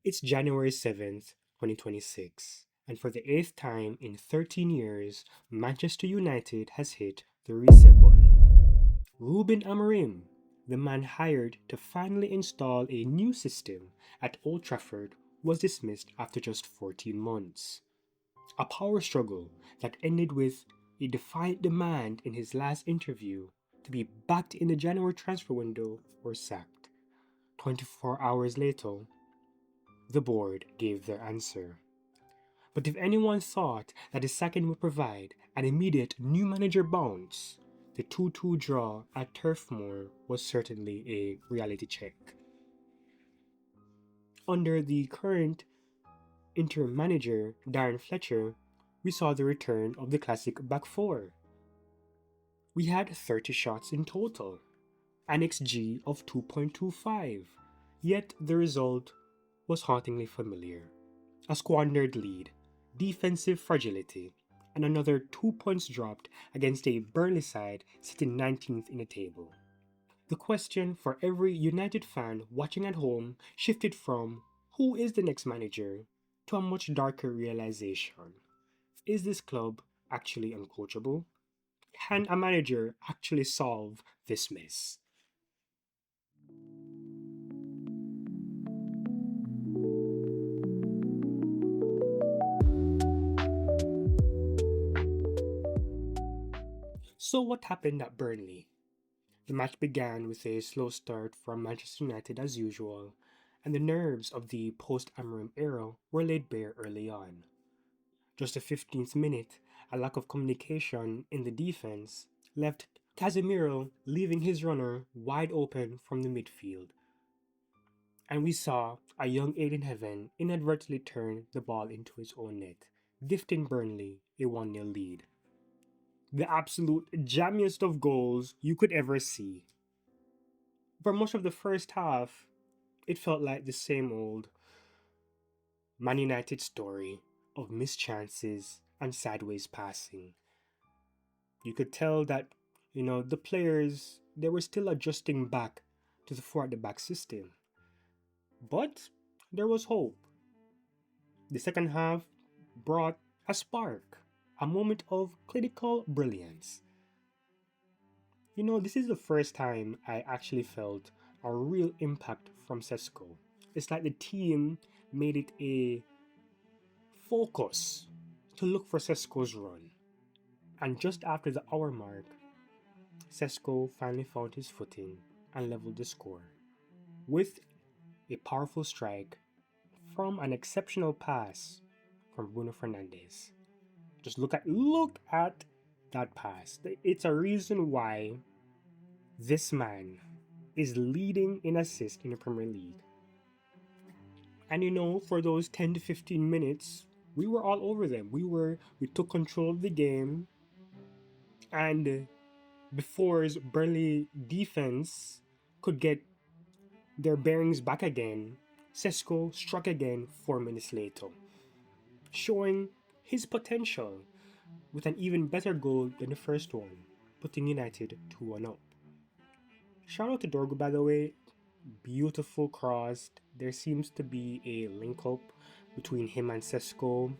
It's January 7th, 2026, and for the eighth time in 13 years, Manchester United has hit the reset button. Ruben Amorim, the man hired to finally install a new system at Old Trafford, was dismissed after just 14 months. A power struggle that ended with a defiant demand in his last interview to be backed in the January transfer window or sacked. 24 hours later, the board gave their answer. But if anyone thought that the sacking would provide an immediate new manager bounce, the 2-2 draw at Turf Moor was certainly a reality check. Under the current interim manager, Darren Fletcher, we saw the return of the classic back four. We had 30 shots in total, an XG of 2.25, yet the result was hauntingly familiar. A squandered lead, defensive fragility, and another 2 points dropped against a Burnley side sitting 19th in the table. The question for every United fan watching at home shifted from who is the next manager to a much darker realization. Is this club actually uncoachable? Can a manager actually solve this mess? So, what happened at Burnley? The match began with a slow start from Manchester United as usual, and the nerves of the post Amorim era were laid bare early on. Just the 15th minute, a lack of communication in the defense left Casemiro leaving his runner wide open from the midfield, and we saw a young Aiden Heaven inadvertently turn the ball into his own net, gifting Burnley a 1-0 lead. The absolute jammiest of goals you could ever see. For much of the first half, it felt like the same old Man United story of missed chances and sideways passing. You could tell that, the players, they were still adjusting back to the four at the back system. But there was hope. The second half brought a spark, a moment of clinical brilliance. This is the first time I actually felt a real impact from Sesko. It's like the team made it a focus to look for Sesko's run. And just after the hour mark, Sesko finally found his footing and leveled the score with a powerful strike from an exceptional pass from Bruno Fernandes. Just look at that pass. It's a reason why this man is leading in assists in the Premier League. And for those 10 to 15 minutes, we were all over them. We took control of the game, and before Burnley defense could get their bearings back again, Sesko struck again 4 minutes later, showing his potential with an even better goal than the first one, putting United 2-1 up. Shout out to Dorgo, by the way. Beautiful cross. There seems to be a link up between him and Sesko,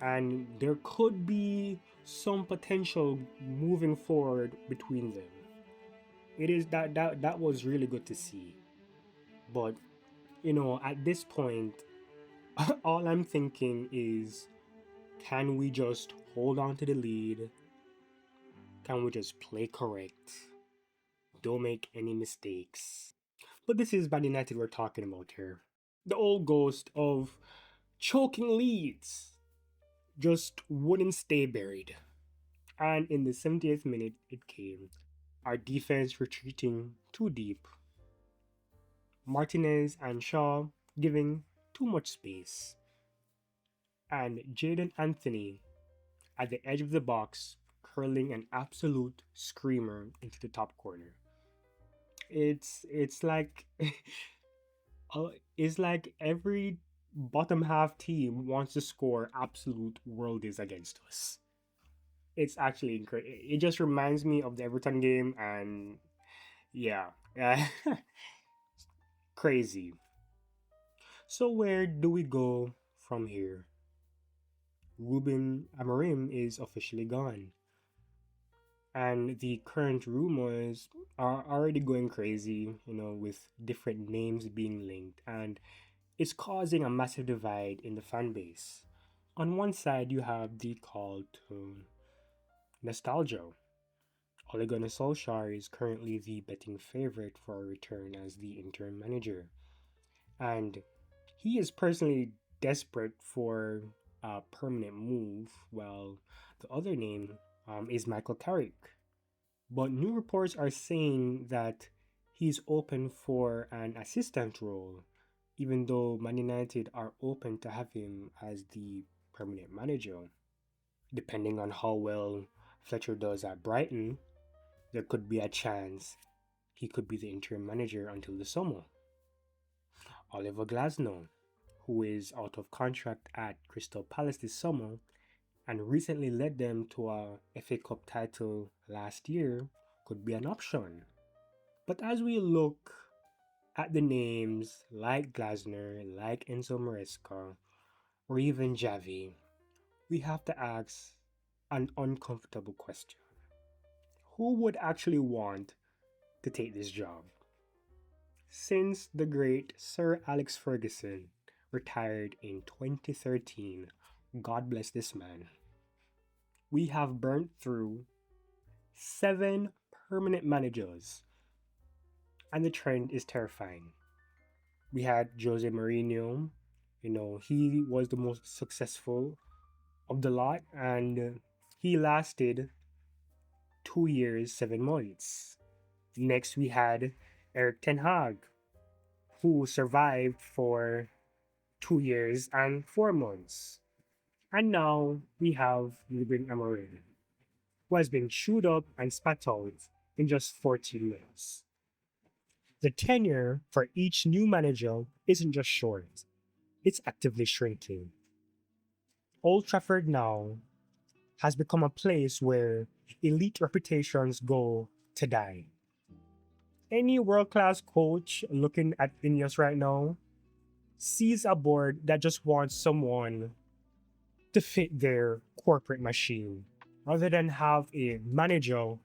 and there could be some potential moving forward between them. It is that was really good to see. But at this point, all I'm thinking is, can we just hold on to the lead? Can we just play correct? Don't make any mistakes. But this is Man United we're talking about here. The old ghost of choking leads just wouldn't stay buried. And in the 70th minute, it came. Our defense retreating too deep. Martinez and Shaw giving too much space. And Jaden Anthony at the edge of the box curling an absolute screamer into the top corner. It's like it's like every bottom half team wants to score absolute worldies against us. It's actually incredible. It just reminds me of the Everton game, and yeah, crazy. So, where do we go from here? Ruben Amorim is officially gone, and the current rumors are already going crazy, with different names being linked, and it's causing a massive divide in the fan base. On one side, you have the call to nostalgia. Ole Gunnar Solskjaer is currently the betting favorite for a return as the interim manager, and he is personally desperate for a permanent move, while the other name is Michael Carrick. But new reports are saying that he's open for an assistant role, even though Man United are open to have him as the permanent manager. Depending on how well Fletcher does at Brighton, there could be a chance he could be the interim manager until the summer. Oliver Glasnow, who is out of contract at Crystal Palace this summer and recently led them to a FA Cup title last year, could be an option. But as we look at the names like Glasner, like Enzo Maresca, or even Javi, we have to ask an uncomfortable question. Who would actually want to take this job? Since the great Sir Alex Ferguson retired in 2013, God bless this man, we have burnt through 7 permanent managers, and the trend is terrifying. We had Jose Mourinho, he was the most successful of the lot, and he lasted 2 years, 7 months. Next, we had Eric Ten Hag, who survived for 2 years and 4 months. And now we have Ruben Amorim, who has been chewed up and spat out in just 14 minutes. The tenure for each new manager isn't just short, it's actively shrinking. Old Trafford now has become a place where elite reputations go to die. Any world class coach looking at Ineos right now sees a board that just wants someone to fit their corporate machine rather than have a manager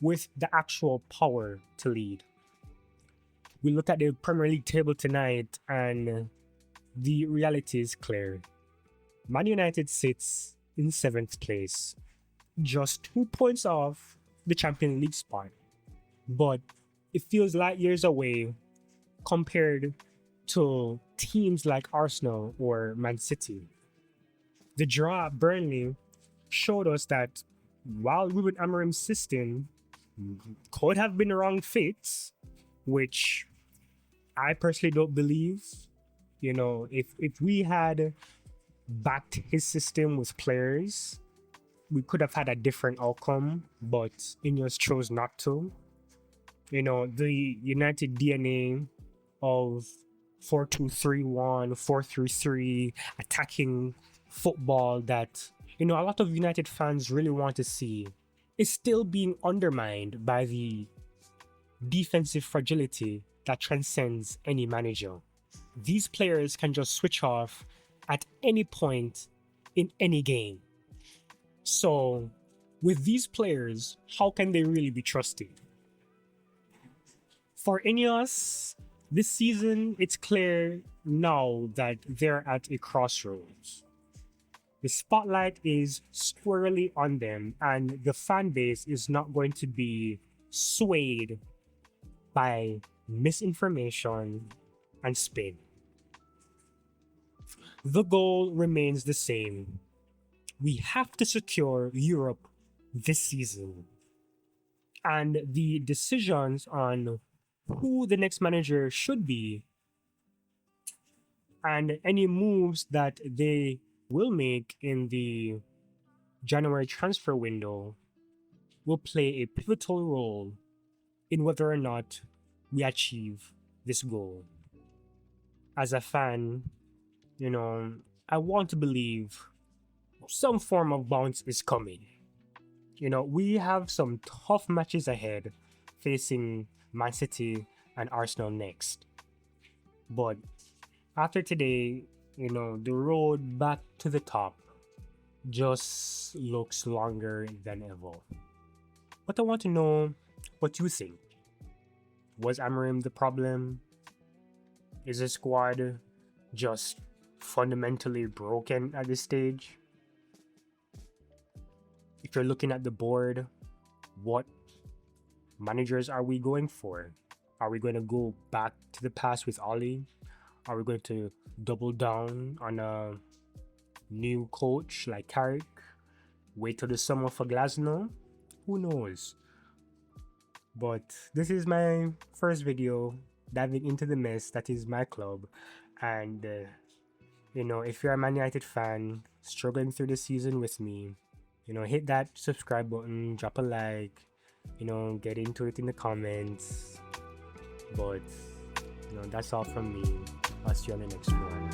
with the actual power to lead. We look at the Premier League table tonight and the reality is clear. Man United sits in 7th place, just 2 points off the Champions League spot. But it feels light years away compared to teams like Arsenal or Man City. The draw at Burnley showed us that while Ruben Amorim's system could have been a wrong fit, which I personally don't believe, if we had backed his system with players, we could have had a different outcome, but Ineos chose not to. The United DNA of 4-2-3-1, 4-3-3, attacking football that, a lot of United fans really want to see is still being undermined by the defensive fragility that transcends any manager. These players can just switch off at any point in any game. So, with these players, how can they really be trusted? For Ineos, this season, it's clear now that they're at a crossroads. The spotlight is squarely on them, and the fan base is not going to be swayed by misinformation and spin. The goal remains the same. We have to secure Europe this season. And the decisions on who the next manager should be and any moves that they will make in the January transfer window will play a pivotal role in whether or not we achieve this goal. As a fan, I want to believe some form of bounce is coming. We have some tough matches ahead facing Man City and Arsenal next. But After today, the road back to the top just looks longer than ever. But I want to know what you think. Was Amorim the problem? Is the squad just fundamentally broken at this stage? If you're looking at the board, what managers are we going for? Are we going to go back to the past with Oli? Are we going to double down on a new coach like Carrick? Wait till the summer for Glasgow? Who knows? But this is my first video diving into the mess that is my club. And, if you're a Man United fan struggling through the season with me, hit that subscribe button, drop a like, get into it in the comments. But, that's all from me. I'll see you on the next one.